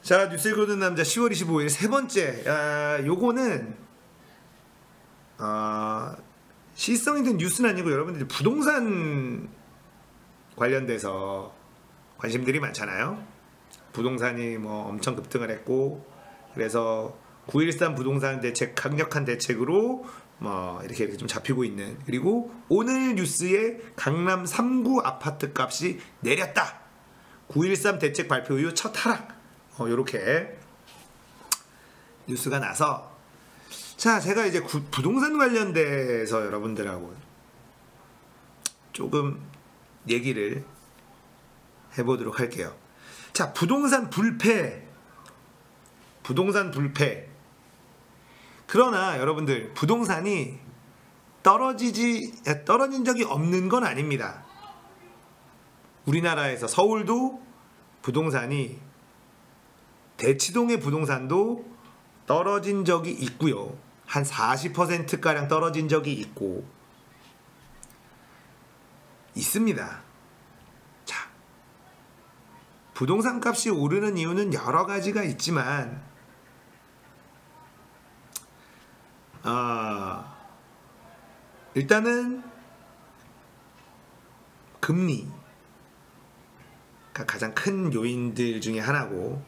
자, 뉴스 읽어주는 남자 10월 25일 세 번째. 요거는 시성 있는 뉴스는 아니고 여러분들이 부동산 관련돼서 관심들이 많잖아요. 부동산이 뭐 엄청 급등을 했고, 그래서 9.13 부동산 대책 강력한 대책으로 뭐 이렇게 좀 잡히고 있는, 그리고 오늘 뉴스에 강남 3구 아파트 값이 내렸다, 9.13 대책 발표 이후 첫 하락, 요렇게 뉴스가 나서, 자, 제가 이제 부동산 관련돼서 여러분들하고 조금 얘기를 해보도록 할게요. 자, 부동산 불패. 그러나 여러분들, 부동산이 떨어진 적이 없는 건 아닙니다. 우리나라에서 서울도 부동산이, 대치동의 부동산도 떨어진 적이 있고요. 한 40%가량 떨어진 적이 있습니다. 자, 부동산 값이 오르는 이유는 여러 가지가 있지만, 일단은 금리가 가장 큰 요인들 중에 하나고,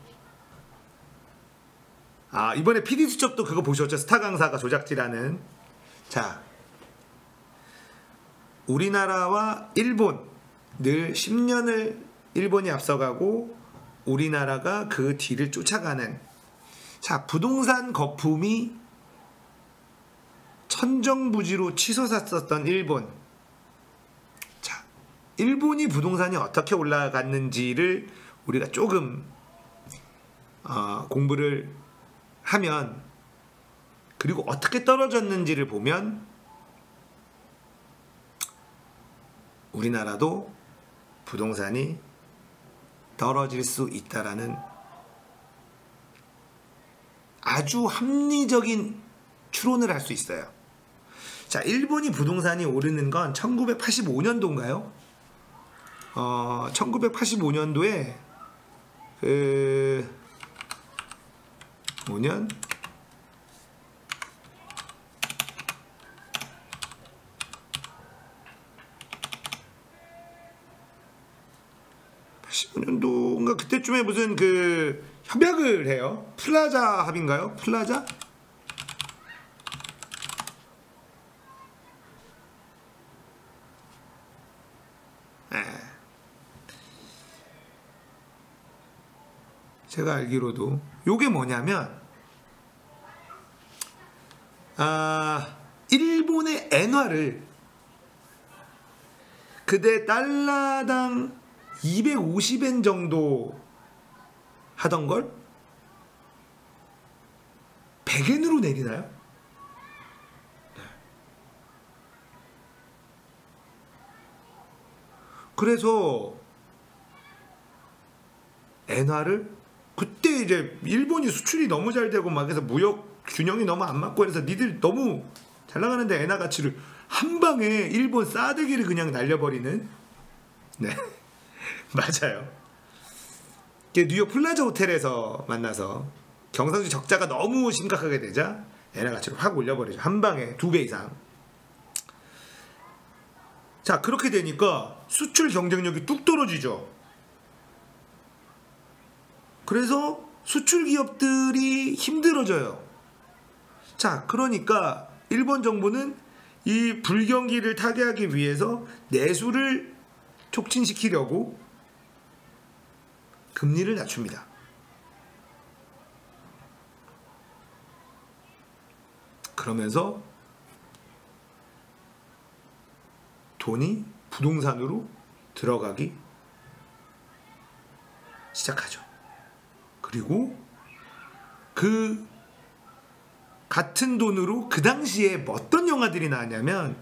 이번에 PD수첩도 그거 보셨죠? 스타 강사가 조작질하는. 자, 우리나라와 일본, 늘 10년을 일본이 앞서가고 우리나라가 그 뒤를 쫓아가는, 자, 부동산 거품이 천정부지로 치솟았었던 일본. 자, 일본이 부동산이 어떻게 올라갔는지를 우리가 조금 공부를 하면, 그리고 어떻게 떨어졌는지를 보면 우리나라도 부동산이 떨어질 수 있다라는 아주 합리적인 추론을 할 수 있어요. 자, 일본이 부동산이 오르는 건 1985년도인가요? 1985년도에 5년? 년도인가 그때쯤에 무슨 그 협약을 해요. 플라자 합인가요? 플라자? 제가 알기로도 요게 뭐냐면, 일본의 엔화를 그때 달러당 250엔 정도 하던 걸 100엔으로 내리나요? 네. 그래서 엔화를, 그때 이제 일본이 수출이 너무 잘 되고 막 해서 무역 균형이 너무 안 맞고 해서 니들 너무 잘 나가는데 엔화 가치를 한 방에 일본 싸대기를 그냥 날려버리는. 네. 맞아요. 뉴욕 플라자 호텔에서 만나서 경상주 적자가 너무 심각하게 되자 엔화 가치를 확 올려버리죠. 한 방에 2배 이상. 자, 그렇게 되니까 수출 경쟁력이 뚝 떨어지죠. 그래서 수출 기업들이 힘들어져요. 자, 그러니까 일본 정부는 이 불경기를 타개하기 위해서 내수를 촉진시키려고 금리를 낮춥니다. 그러면서 돈이 부동산으로 들어가기 시작하죠. 그리고 그 같은 돈으로 그 당시에 어떤 영화들이 나왔냐면,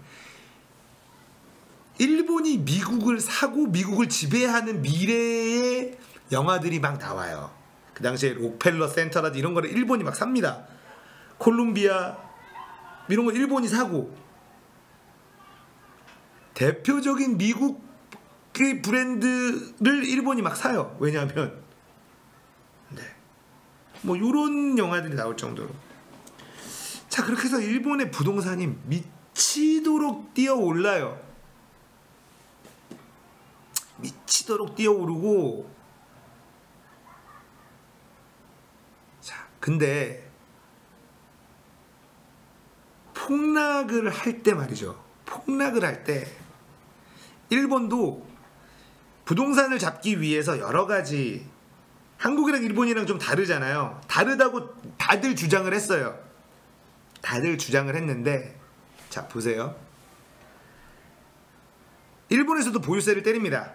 일본이 미국을 사고 미국을 지배하는 미래의 영화들이 막 나와요. 그 당시에 록펠러 센터라든지 이런 거를 일본이 막 삽니다. 콜롬비아 이런 거 일본이 사고, 대표적인 미국의 브랜드를 일본이 막 사요. 왜냐하면 뭐 요런 영화들이 나올 정도로. 자, 그렇게 해서 일본의 부동산이 미치도록 뛰어올라요. 미치도록 뛰어오르고, 자, 근데 폭락을 할 때 말이죠. 폭락을 할 때 일본도 부동산을 잡기 위해서 여러 가지, 한국이랑 일본이랑 좀 다르잖아요. 다르다고 다들 주장을 했어요. 다들 주장을 했는데, 자, 보세요. 일본에서도 보유세를 때립니다.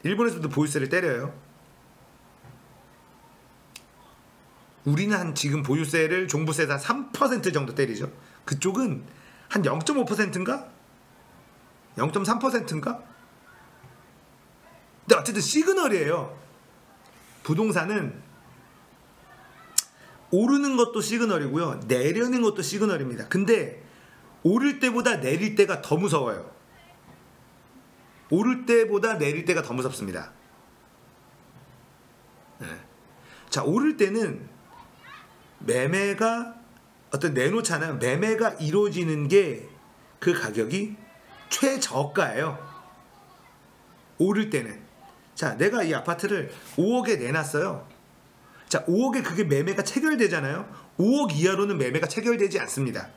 일본에서도 보유세를 때려요. 우리는 한 지금 보유세를 종부세에서 3% 정도 때리죠. 그쪽은 한 0.5%인가? 0.3%인가? 근데 어쨌든 시그널이에요. 부동산은 오르는 것도 시그널이고요, 내리는 것도 시그널입니다. 근데 오를 때보다 내릴 때가 더 무서워요. 오를 때보다 내릴 때가 더 무섭습니다. 네. 자, 오를 때는 매매가 어떤 내놓잖아요. 매매가 이루어지는 게 그 가격이 최저가예요. 오를 때는. 자, 내가 이 아파트를 5억에 내놨어요. 자, 5억에 그게 매매가 체결되잖아요. 5억 이하로는 매매가 체결되지 않습니다.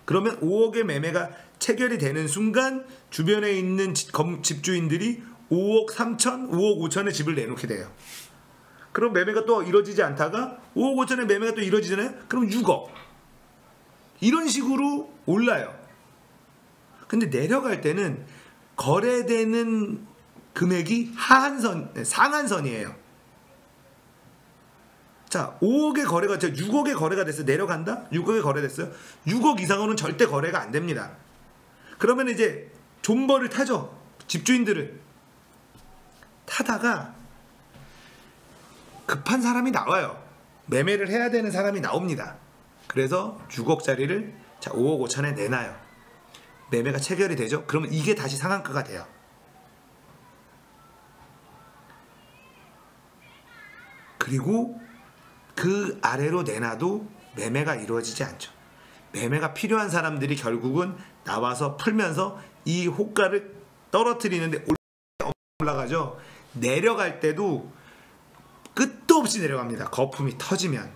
그러면 5억의 매매가 체결이 되는 순간 주변에 있는 집주인들이 5억 3천, 5억 5천의 집을 내놓게 돼요. 그럼 매매가 또 이루어지지 않다가 5억 5천의 매매가 또 이루어지잖아요. 그럼 6억. 이런 식으로 올라요. 근데 내려갈 때는 거래되는 금액이 상한선이에요. 자, 5억의 거래가 6억의 거래가 됐어요. 내려간다? 6억의 거래됐어요. 6억 이상으로는 절대 거래가 안 됩니다. 그러면 이제 존버를 타죠. 집주인들은 타다가 급한 사람이 나와요. 매매를 해야 되는 사람이 나옵니다. 그래서 6억짜리를 자 5억 5천에 내놔요. 매매가 체결이 되죠. 그러면 이게 다시 상한가가 돼요. 그리고 그 아래로 내놔도 매매가 이루어지지 않죠. 매매가 필요한 사람들이 결국은 나와서 풀면서 이 호가를 떨어뜨리는데 올라가죠. 내려갈 때도 끝도 없이 내려갑니다. 거품이 터지면.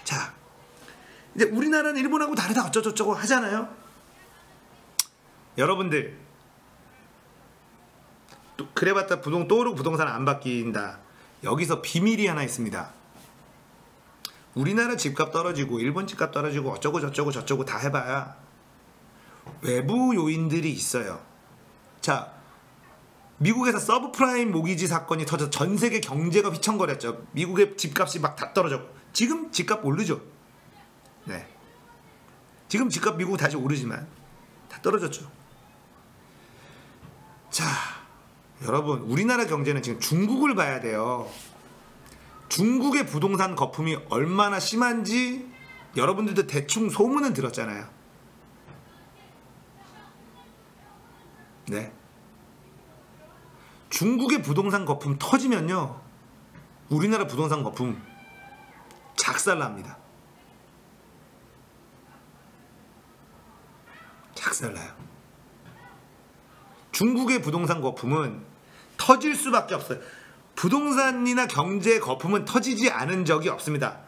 자, 이제 우리나라는 일본하고 다르다 어쩌고저쩌고 하잖아요. 여러분들 또 그래봤자 떠오르고 부동산 안 바뀐다. 여기서 비밀이 하나 있습니다. 우리나라 집값 떨어지고 일본 집값 떨어지고 어쩌고 저쩌고 다 해봐야 외부 요인들이 있어요. 자, 미국에서 서브프라임 모기지 사건이 터져 전 세계 경제가 휘청거렸죠. 미국의 집값이 막 다 떨어졌고 지금 집값 오르죠. 네, 지금 집값 미국 다시 오르지만 다 떨어졌죠. 자, 여러분, 우리나라 경제는 지금 중국을 봐야 돼요. 중국의 부동산 거품이 얼마나 심한지 여러분들도 대충 소문은 들었잖아요. 네, 중국의 부동산 거품 터지면요, 우리나라 부동산 거품 작살납니다. 작살나요. 중국의 부동산 거품은 터질 수밖에 없어요. 부동산이나 경제 거품은 터지지 않은 적이 없습니다.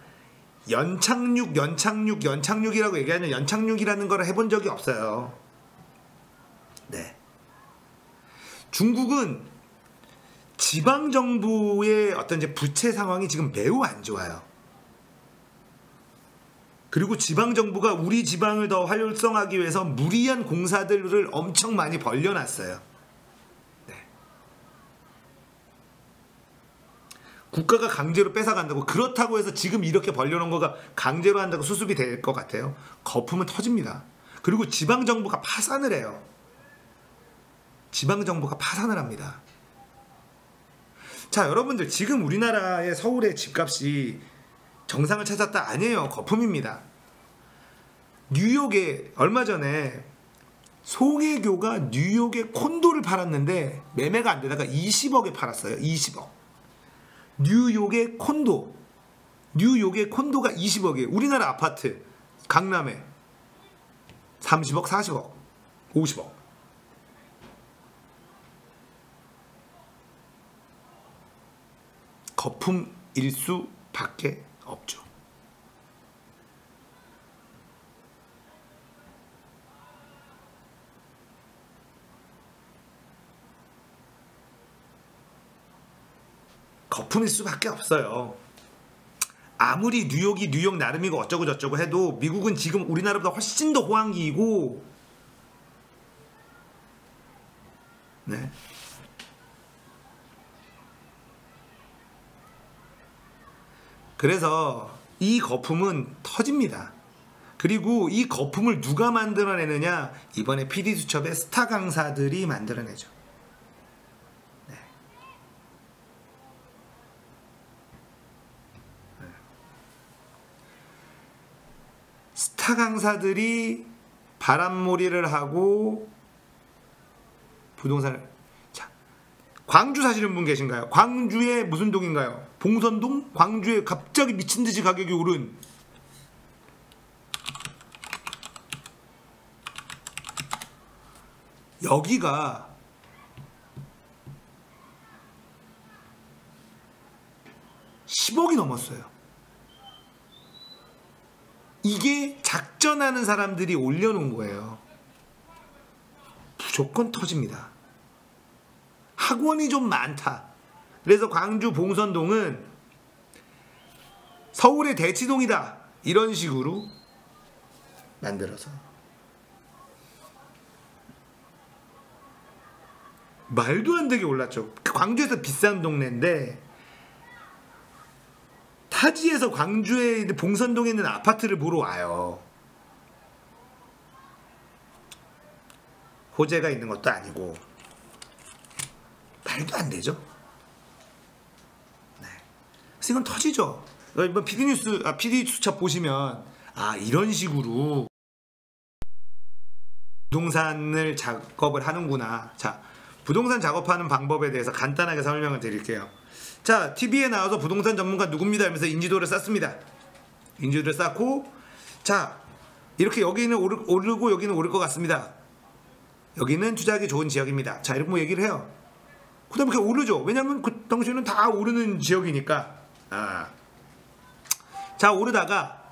연착륙이라고 얘기하는 연착륙이라는 걸 해본 적이 없어요. 네. 중국은 지방정부의 어떤 이제 부채 상황이 지금 매우 안 좋아요. 그리고 지방정부가 우리 지방을 더 활성화하기 위해서 무리한 공사들을 엄청 많이 벌려놨어요. 네. 국가가 강제로 뺏어간다고, 그렇다고 해서 지금 이렇게 벌려놓은 거가 강제로 한다고 수습이 될 것 같아요? 거품은 터집니다. 그리고 지방정부가 파산을 해요. 지방정부가 파산을 합니다. 자, 여러분들, 지금 우리나라의 서울의 집값이 정상을 찾았다? 아니에요. 거품입니다. 뉴욕에 얼마 전에 송혜교가 뉴욕에 콘도를 팔았는데 매매가 안 되다가 20억에 팔았어요. 20억. 뉴욕의 콘도. 뉴욕의 콘도가 20억이에요. 우리나라 아파트 강남에 30억, 40억, 50억. 거품일 수밖에 없죠. 거품일 수밖에 없어요. 아무리 뉴욕이 뉴욕 나름이고 어쩌고 저쩌고 해도 미국은 지금 우리나라보다 훨씬 더 호황기이고, 네. 그래서 이 거품은 터집니다. 그리고 이 거품을 누가 만들어내느냐? 이번에 PD수첩의 스타 강사들이 만들어내죠. 네. 스타 강사들이 바람몰이를 하고 부동산을, 자, 광주 사시는 분 계신가요? 광주에 무슨 동인가요? 봉선동? 광주에 갑자기 미친듯이 가격이 오른 여기가 (10억이) 넘었어요. 이게 작전하는 사람들이 올려놓은 거예요. 무조건 터집니다. 학원이 좀 많다. 그래서 광주 봉선동은 서울의 대치동이다, 이런 식으로 만들어서 말도 안 되게 올랐죠. 광주에서 비싼 동네인데 타지에서 광주에 봉선동에 있는 아파트를 보러 와요. 호재가 있는 것도 아니고 말도 안 되죠. 네. 그래서 이건 터지죠. 이번 PD수첩 보시면 이런 식으로 부동산을 작업을 하는구나. 자, 부동산 작업하는 방법에 대해서 간단하게 설명을 드릴게요. 자, TV에 나와서 부동산 전문가 누굽니다 하면서 인지도를 쌓습니다. 인지도를 쌓고, 자, 이렇게 여기는 오르고 여기는 오를 것 같습니다. 여기는 투자하기 좋은 지역입니다. 자, 이렇게 뭐 얘기를 해요. 그 다음에 그게 오르죠. 왜냐면 그 당시에는 다 오르는 지역이니까. 자, 오르다가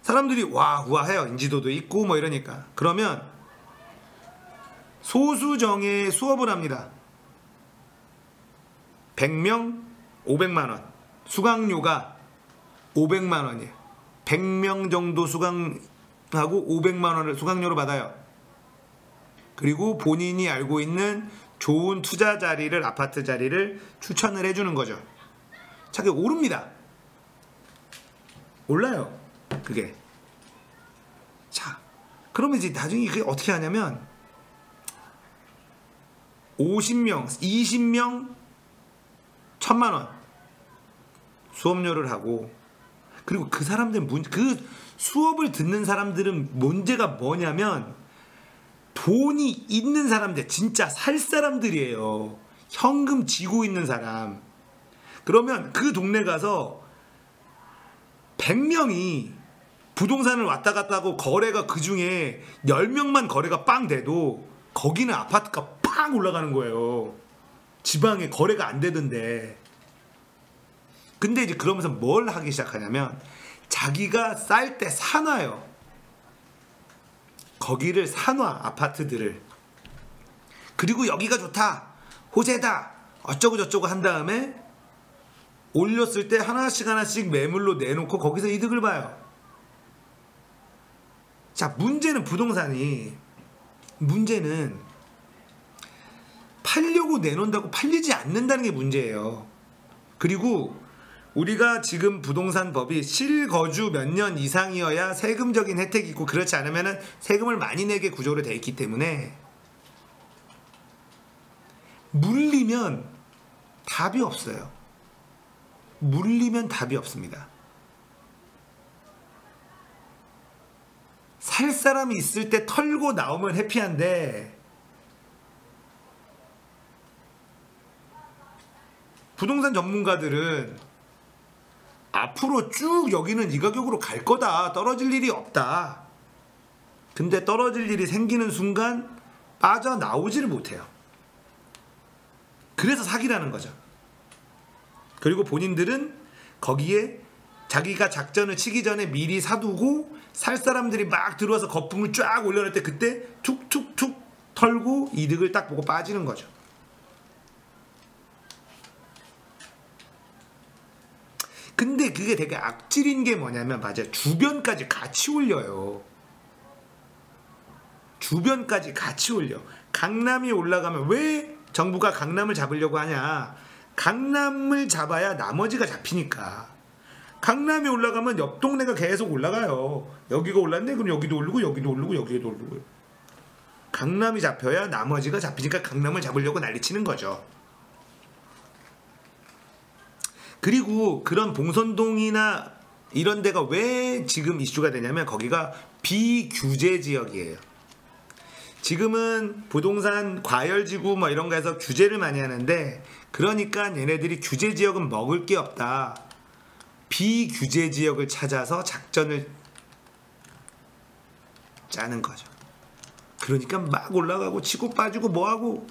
사람들이 우와 해요. 인지도도 있고 뭐 이러니까. 그러면 소수정예 수업을 합니다. 100명 500만원, 수강료가 500만원이에요 100명 정도 수강하고 500만원을 수강료로 받아요. 그리고 본인이 알고 있는 좋은 투자 자리를, 아파트 자리를 추천을 해주는 거죠. 자, 그게 오릅니다. 올라요, 그게. 자, 그러면 이제 나중에 그게 어떻게 하냐면 50명, 20명 1000만원 수업료를 하고, 그리고 그 사람들 그 수업을 듣는 사람들은 문제가 뭐냐면 돈이 있는 사람들, 진짜 살 사람들이에요. 현금 쥐고 있는 사람. 그러면 그 동네 가서 100명이 부동산을 왔다 갔다 하고 거래가 그 중에 10명만 거래가 빵 돼도 거기는 아파트가 팍 올라가는 거예요. 지방에 거래가 안 되던데. 근데 이제 그러면서 뭘 하기 시작하냐면 자기가 쌀 때 사놔요. 거기를 사놔, 아파트들을. 그리고 여기가 좋다, 호재다, 어쩌고 저쩌고 한 다음에 올렸을 때 하나씩 매물로 내놓고 거기서 이득을 봐요. 자, 문제는 팔려고 내놓는다고 팔리지 않는다는 게 문제예요. 그리고 우리가 지금 부동산 법이 실거주 몇 년 이상이어야 세금적인 혜택이 있고, 그렇지 않으면 세금을 많이 내게 구조로 되어 있기 때문에 물리면 답이 없어요. 물리면 답이 없습니다. 살 사람이 있을 때 털고 나오면 해피한데, 부동산 전문가들은 앞으로 쭉 여기는 이 가격으로 갈 거다. 떨어질 일이 없다. 근데 떨어질 일이 생기는 순간 빠져나오지를 못해요. 그래서 사기라는 거죠. 그리고 본인들은 거기에 자기가 작전을 치기 전에 미리 사두고 살 사람들이 막 들어와서 거품을 쫙 올려놓을 때 그때 툭툭툭 털고 이득을 딱 보고 빠지는 거죠. 근데 그게 되게 악질인 게 뭐냐면 맞아요. 주변까지 같이 올려요. 주변까지 같이 올려. 강남이 올라가면 왜 정부가 강남을 잡으려고 하냐. 강남을 잡아야 나머지가 잡히니까. 강남이 올라가면 옆 동네가 계속 올라가요. 여기가 올랐네 그럼 여기도 오르고 여기도 오르고 여기도 오르고. 강남이 잡혀야 나머지가 잡히니까 강남을 잡으려고 난리치는 거죠. 그리고 그런 봉선동이나 이런 데가 왜 지금 이슈가 되냐면 거기가 비규제 지역이에요. 지금은 부동산 과열지구 뭐 이런 거에서 규제를 많이 하는데 그러니까 얘네들이 규제 지역은 먹을 게 없다. 비규제 지역을 찾아서 작전을 짜는 거죠. 그러니까 막 올라가고 치고 빠지고 뭐하고.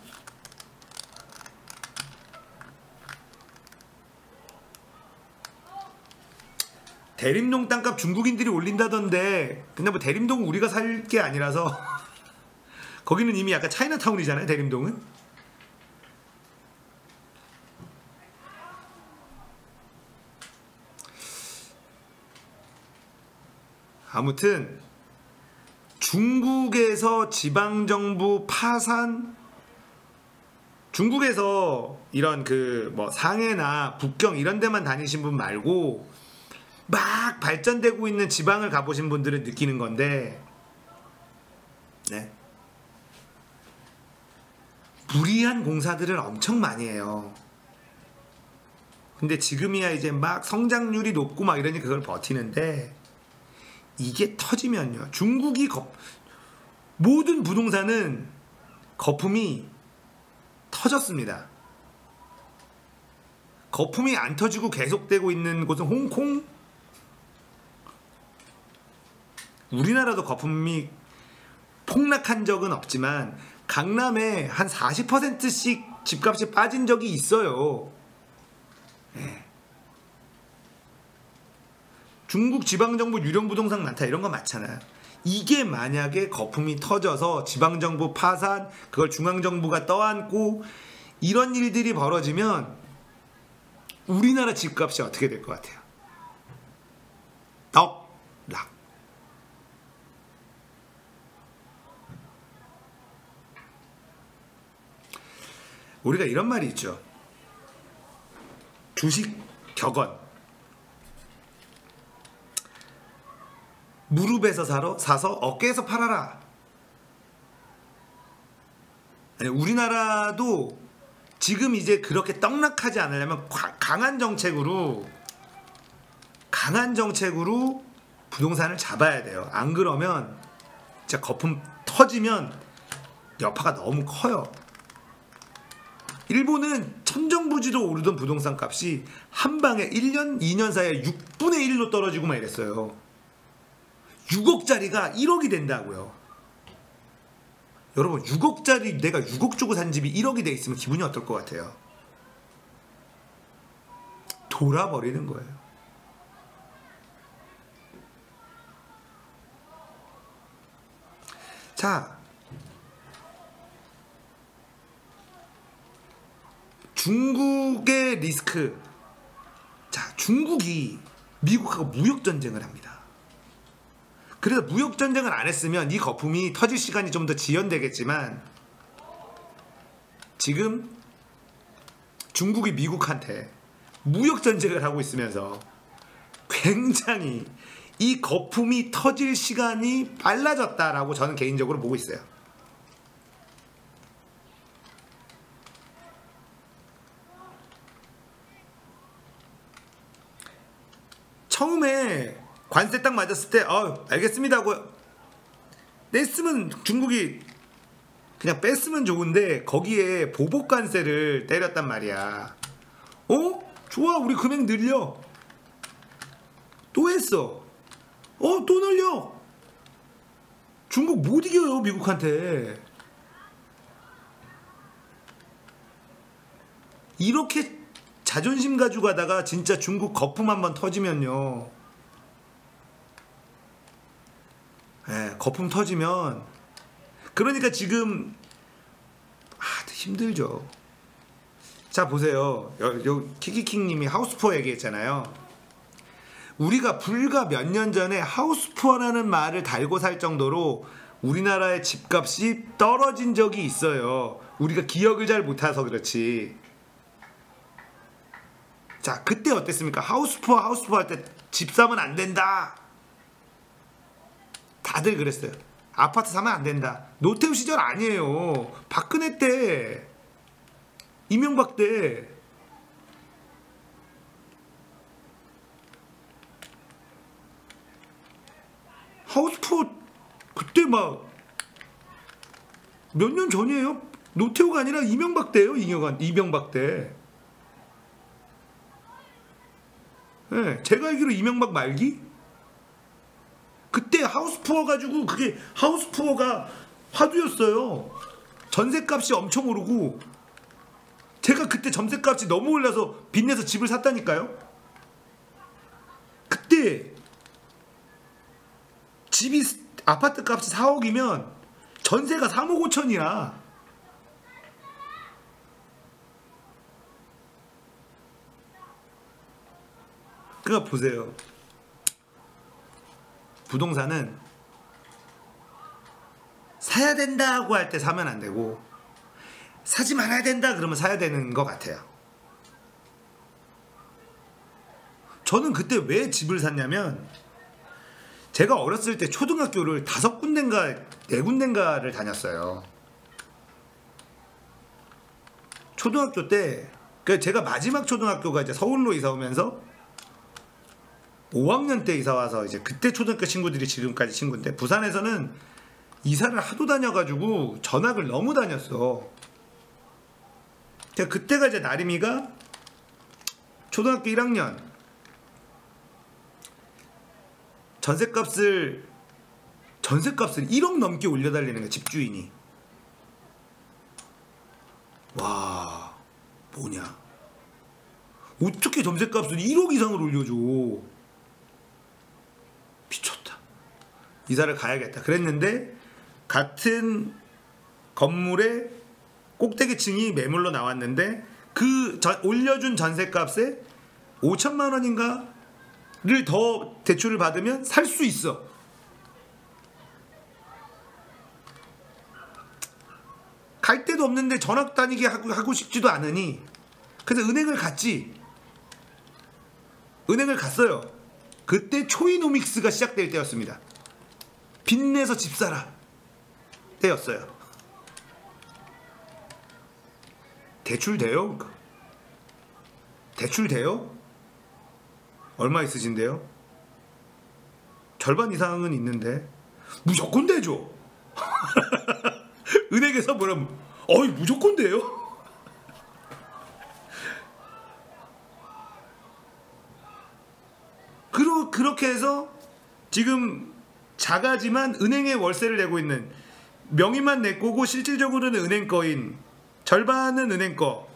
대림동 땅값 중국인들이 올린다던데 근데 뭐 대림동은 우리가 살 게 아니라서 거기는 이미 약간 차이나타운이잖아요. 대림동은. 아무튼 중국에서 지방정부 파산, 중국에서 이런 그 뭐 상해나 북경 이런 데만 다니신 분 말고 막 발전되고 있는 지방을 가보신 분들은 느끼는 건데, 네, 무리한 공사들을 엄청 많이 해요. 근데 지금이야 이제 막 성장률이 높고 막 이러니 그걸 버티는데 이게 터지면요. 중국이 모든 부동산은 거품이 터졌습니다. 거품이 안 터지고 계속되고 있는 곳은 홍콩, 우리나라도 거품이 폭락한 적은 없지만 강남에 한 40%씩 집값이 빠진 적이 있어요. 네. 중국 지방정부 유령 부동산 많다 이런 거 많잖아요. 이게 만약에 거품이 터져서 지방정부 파산, 그걸 중앙정부가 떠안고 이런 일들이 벌어지면 우리나라 집값이 어떻게 될 것 같아요? 떡락. 우리가 이런 말이 있죠. 주식 격언. 무릎에서 사서 어깨에서 팔아라. 아니, 우리나라도 지금 이제 그렇게 떡락하지 않으려면 강한 정책으로 부동산을 잡아야 돼요. 안 그러면 진짜 거품 터지면 여파가 너무 커요. 일본은 천정부지로 오르던 부동산 값이 한 방에 1년, 2년 사이에 6분의 1로 떨어지고 막 이랬어요. 6억짜리가 1억이 된다고요. 여러분 6억짜리 내가 6억 주고 산 집이 1억이 돼 있으면 기분이 어떨 것 같아요? 돌아버리는 거예요. 자, 중국의 리스크. 자, 중국이 미국하고 무역전쟁을 합니다. 그래서 무역전쟁을 안 했으면 이 거품이 터질 시간이 좀 더 지연되겠지만 지금 중국이 미국한테 무역전쟁을 하고 있으면서 굉장히 이 거품이 터질 시간이 빨라졌다라고 저는 개인적으로 보고 있어요. 처음에 관세 딱 맞았을 때 알겠습니다 하고 뺐으면 중국이 그냥 뺐으면 좋은데 거기에 보복 관세를 때렸단 말이야. 좋아 우리 금액 늘려. 또 했어. 또 늘려. 중국 못 이겨요, 미국한테. 이렇게 자존심 가지고 가다가 진짜 중국 거품 한번 터지면요. 예, 거품 터지면 그러니까 지금 힘들죠. 자 보세요. 키키킹님이 하우스푸어 얘기했잖아요. 우리가 불과 몇 년 전에 하우스푸어라는 말을 달고 살 정도로 우리나라의 집값이 떨어진 적이 있어요. 우리가 기억을 잘 못해서 그렇지. 자 그때 어땠습니까? 하우스푸어 할 때 집 사면 안 된다. 다들 그랬어요. 아파트 사면 안 된다. 노태우 시절 아니에요. 박근혜 때, 이명박 때. 하우스푸어 그때 막 몇 년 전이에요. 노태우가 아니라 이명박 때예요. 이명박 때. 네, 제가 알기로 이명박 말기? 그때 하우스푸어 가지고 그게 하우스푸어가 화두였어요. 전셋값이 엄청 오르고 제가 그때 전셋값이 너무 올라서 빚내서 집을 샀다니까요. 그때 집이 아파트 값이 4억이면 전세가 3억 5천이야. 그러니까 보세요. 부동산은 사야 된다고 할 때 사면 안 되고 사지 말아야 된다 그러면 사야 되는 것 같아요. 저는 그때 왜 집을 샀냐면 제가 어렸을 때 초등학교를 5군데인가 4군데인가를 다녔어요. 초등학교 때 제가 마지막 초등학교가 이제 서울로 이사 오면서 5학년 때 이사 와서 이제 그때 초등학교 친구들이 지금까지 친구인데 부산에서는 이사를 하도 다녀가지고 전학을 너무 다녔어. 그때가 이제 나림이가 초등학교 1학년 전셋값을 1억 넘게 올려달라는 거야 집주인이. 와 뭐냐 어떻게 전셋값을 1억 이상을 올려줘. 미쳤다. 이사를 가야겠다 그랬는데 같은 건물의 꼭대기층이 매물로 나왔는데 그 올려준 전셋값에 5천만 원인가를 더 대출을 받으면 살 수 있어. 갈 데도 없는데 전학 다니게 하고 싶지도 않으니 그래서 은행을 갔지. 은행을 갔어요. 그때 초이노믹스가 시작될 때였습니다. 빚내서 집 사라 때였어요. 대출 돼요? 대출 돼요? 얼마 있으신데요? 절반 이상은 있는데 무조건 되죠. 은행에서 뭐라면 무조건 돼요? 그렇게 해서 지금 작아지만 은행에 월세를 내고 있는 명의만 내 거고 실질적으로는 은행 거인 절반은 은행 거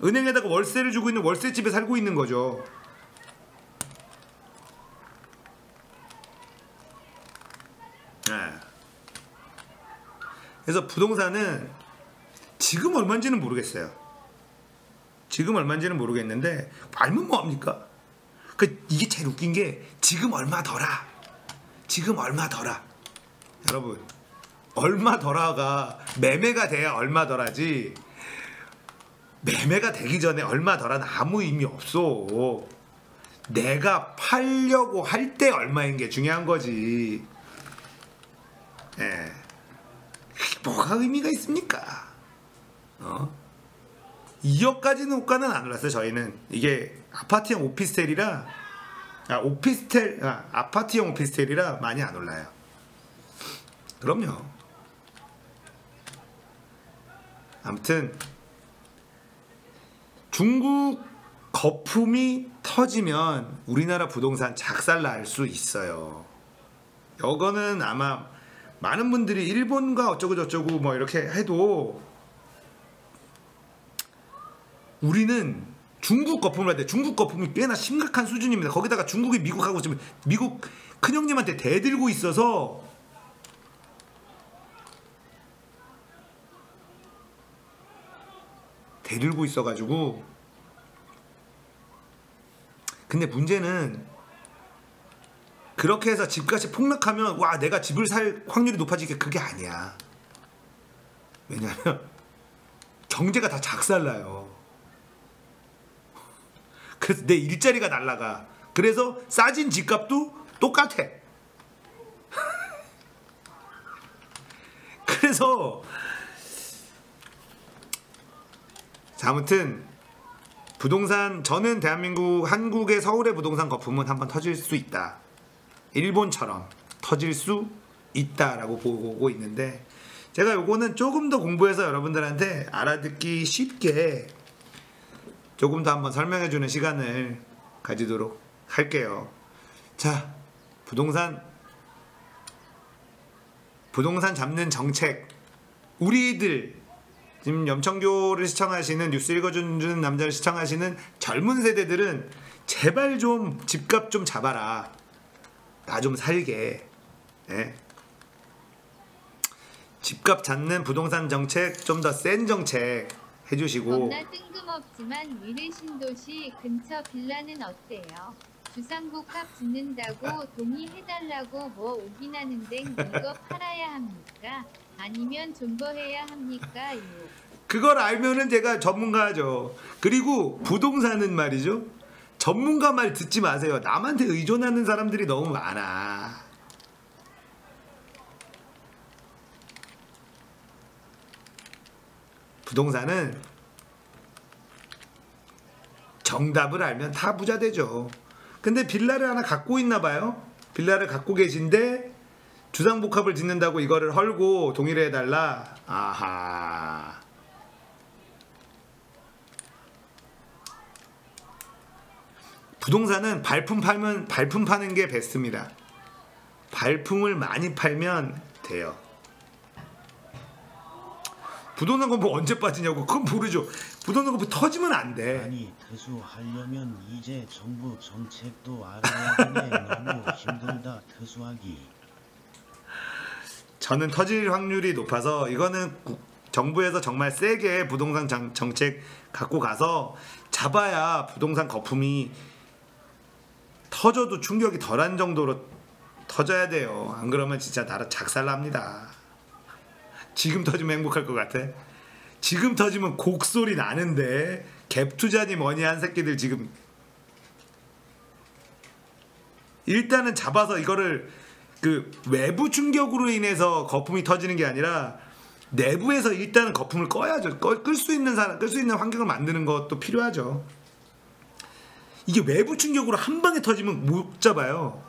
은행에다가 월세를 주고 있는 월세집에 살고 있는 거죠. 그래서 부동산은 지금 얼마인지는 모르겠어요. 지금 얼마인지는 모르겠는데 알면 뭐합니까? 이게 제일 웃긴 게 지금 얼마 더라. 지금 얼마 더라. 여러분 얼마 더라가 매매가 돼야 얼마 더라지 매매가 되기 전에 얼마 더라는 아무 의미 없어. 내가 팔려고 할 때 얼마인 게 중요한 거지. 예. 뭐가 의미가 있습니까? 2억까지는 호가는 안 올랐어요. 저희는 이게 아파트형 오피스텔이라 아파트형 오피스텔이라 많이 안 올라요. 그럼요. 아무튼 중국 거품이 터지면 우리나라 부동산 작살날 수 있어요. 이거는 아마 많은 분들이 일본과 어쩌고 저쩌고 뭐 이렇게 해도 우리는 중국 거품을 할 때 중국 거품이 꽤나 심각한 수준입니다. 거기다가 중국이 미국하고 지금 미국 큰형님한테 대들고 있어서 대들고 있어가지고 근데 문제는 그렇게 해서 집값이 폭락하면 와 내가 집을 살 확률이 높아지게 그게 아니야. 왜냐하면 경제가 다 작살나요. 그래서 내 일자리가 날라가. 그래서 싸진 집값도 똑같아. 그래서 자, 아무튼 부동산 저는 대한민국 한국의 서울의 부동산 거품은 한번 터질 수 있다. 일본처럼 터질 수 있다라고 보고 있는데 제가 요거는 조금 더 공부해서 여러분들한테 알아듣기 쉽게 조금 더 한번 설명해주는 시간을 가지도록 할게요. 자, 부동산 잡는 정책 우리들 지금 염청교를 시청하시는 뉴스 읽어주는 남자를 시청하시는 젊은 세대들은 제발 좀 집값 좀 잡아라. 나 좀 살게. 네. 집값 잡는 부동산 정책 좀 더 센 정책 해주시고. 겁나 뜬금없지만 위례 신도시 근처 빌라는 어때요? 주상복합 짓는다고 동의해달라고 뭐 오긴 하는데 이거 팔아야 합니까? 아니면 존버해야 합니까? 그걸 알면은 제가 전문가죠. 그리고 부동산은 말이죠. 전문가 말 듣지 마세요. 남한테 의존하는 사람들이 너무 많아. 부동산은 정답을 알면 다 부자 되죠. 근데 빌라를 하나 갖고 있나 봐요. 빌라를 갖고 계신데 주상복합을 짓는다고 이거를 헐고 동의를 해달라. 아하. 부동산은 발품 파는 게 베스트입니다. 발품을 많이 팔면 돼요. 부동산 건물 언제 빠지냐고 그건 모르죠. 부동산 건물 터지면 안 돼. 아니 퇴수하려면 이제 정부 정책도 알아야 하네. 너무 힘들다 퇴수하기. 저는 터질 확률이 높아서 이거는 정부에서 정말 세게 부동산 정책 갖고 가서 잡아야 부동산 거품이 터져도 충격이 덜한 정도로 터져야 돼요. 안 그러면 진짜 나라 작살납니다. 지금 터지면 행복할 것 같아? 지금 터지면 곡소리 나는데 갭 투자니 뭐니 한 새끼들 지금 일단은 잡아서 이거를 그 외부 충격으로 인해서 거품이 터지는 게 아니라 내부에서 일단은 거품을 꺼야죠. 끌 수 있는 환경을 만드는 것도 필요하죠. 이게 외부 충격으로 한 방에 터지면 못 잡아요.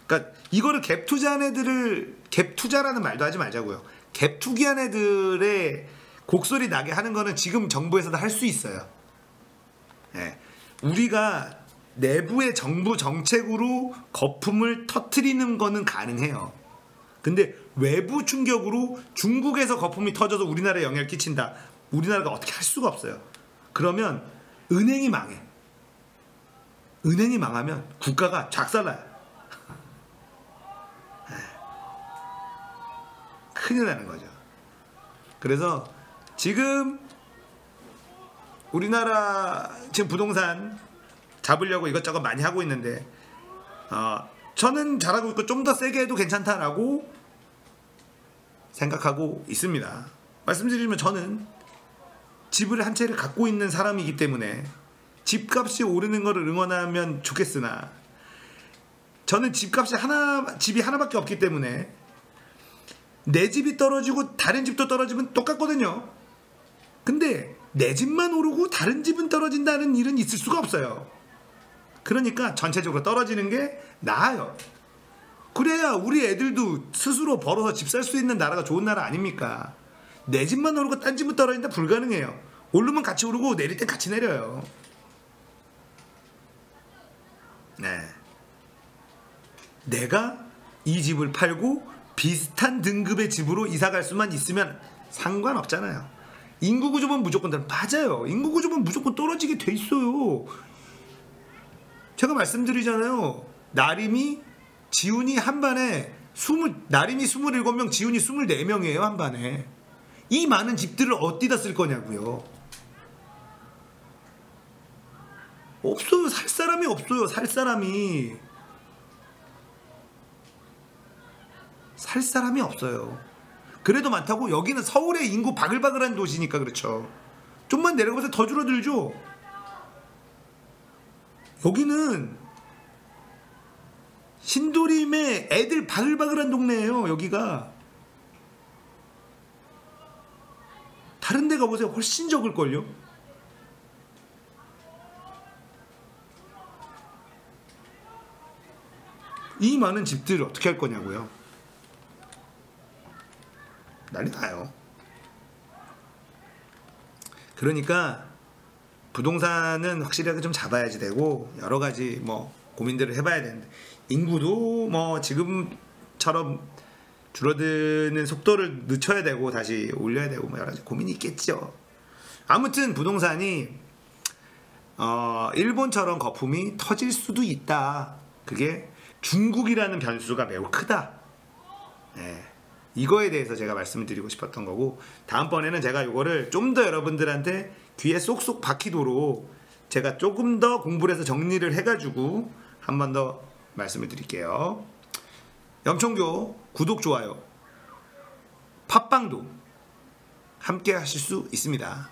그러니까 이거를 갭 투자한 애들을 갭 투자라는 말도 하지 말자고요. 갭 투기한 애들의 곡소리 나게 하는 거는 지금 정부에서도 할 수 있어요. 네. 우리가 내부의 정부 정책으로 거품을 터트리는 거는 가능해요. 근데 외부 충격으로 중국에서 거품이 터져서 우리나라에 영향을 끼친다. 우리나라가 어떻게 할 수가 없어요. 그러면 은행이 망해. 은행이 망하면 국가가 작살나요. 큰일 나는 거죠. 그래서 지금 우리나라 지금 부동산 잡으려고 이것저것 많이 하고 있는데 저는 잘하고 있고 좀 더 세게 해도 괜찮다라고 생각하고 있습니다. 말씀드리면 저는 집을 한 채를 갖고 있는 사람이기 때문에 집값이 오르는 것을 응원하면 좋겠으나 저는 집이 하나밖에 없기 때문에 내 집이 떨어지고 다른 집도 떨어지면 똑같거든요. 근데 내 집만 오르고 다른 집은 떨어진다는 일은 있을 수가 없어요. 그러니까 전체적으로 떨어지는 게 나아요. 그래야 우리 애들도 스스로 벌어서 집 살 수 있는 나라가 좋은 나라 아닙니까? 내 집만 오르고 딴 집은 떨어진다 불가능해요. 오르면 같이 오르고 내릴 땐 같이 내려요. 네. 내가 이 집을 팔고 비슷한 등급의 집으로 이사 갈 수만 있으면 상관없잖아요. 인구 구조는 무조건 맞아요. 인구 구조는 무조건 떨어지게 돼 있어요. 제가 말씀드리잖아요. 나림이 지훈이 한 반에 나림이 27명, 지훈이 24명이에요. 한 반에. 이 많은 집들을 어디다 쓸 거냐고요. 없어요. 살 사람이 없어요. 살 사람이 없어요. 그래도 많다고? 여기는 서울의 인구 바글바글한 도시니까 그렇죠. 좀만 내려가면서 더 줄어들죠. 여기는 신도림에 애들 바글바글한 동네예요. 여기가. 다른 데 가보세요. 훨씬 적을걸요. 이 많은 집들을 어떻게 할 거냐고요. 난리 나요. 그러니까 부동산은 확실하게 좀 잡아야지 되고 여러 가지 뭐 고민들을 해봐야 되는데 인구도 뭐 지금처럼 줄어드는 속도를 늦춰야 되고 다시 올려야 되고 뭐 여러 가지 고민이 있겠죠. 아무튼 부동산이 일본처럼 거품이 터질 수도 있다. 그게 중국이라는 변수가 매우 크다. 네. 이거에 대해서 제가 말씀을 드리고 싶었던 거고 다음번에는 제가 이거를 좀 더 여러분들한테 귀에 쏙쏙 박히도록 제가 조금 더 공부를 해서 정리를 해가지고 한 번 더 말씀을 드릴게요. 염총교 구독, 좋아요, 팟빵도 함께 하실 수 있습니다.